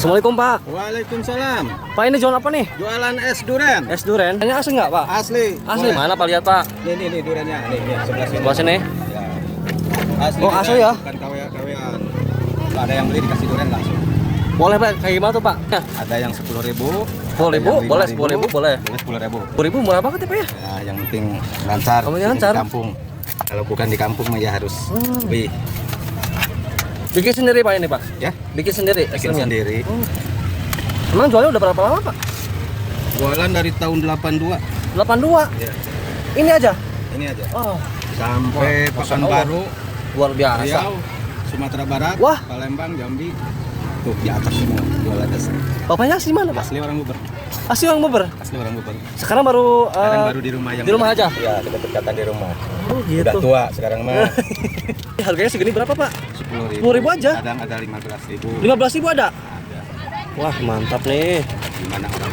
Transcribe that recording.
Assalamualaikum Pak. Waalaikumsalam. Pak ini jualan apa nih? Jualan es durian. Es durian. Ini asli nggak Pak? Asli. Asli Boleh. mana Pak, lihat Pak? Nih duriannya. Nih sebelah sini. Sebelah sini. Ya. Asli. Oh, asli ya? Bukan KW-KW-an. Kalau ada yang beli dikasih durian langsung. Boleh Pak, kayak gimana tuh Pak? Ya. Ada yang 10.000. 10.000? Boleh 10.000 boleh. Boleh 10.000. 10.000 murah banget ya Pak ya? Ya, yang penting lancar. Oh, yang lancar. Di kampung. Kalau bukan di kampung mah ya harus lebih. Bikin sendiri Pak ini Pak? Ya, Bikin sendiri? bikin esnya? sendiri. Emang jualnya udah berapa lama Pak? Jualan dari tahun 82. 82? Ya. Ini aja? Ini aja. Oh, Sampai Wah, Pekanbaru, luar biasa. Riau, Sumatera Barat, Wah. Palembang, Jambi. Tuh di atas semua jualan es. Bapaknya asli mana Pak? Asli orang Bogor. Asli orang Bogor? Asli orang Bogor. Sekarang baru Sekarang baru di rumah yang di rumah aja? Ya, dekat-dekatan di rumah. Oh Udah gitu. tua sekarang mah. Harganya segini berapa Pak? 10.000. 10.000 aja? Kadang ada 15.000. 15.000 ada? Ada. Wah mantap nih. Gimana orangnya?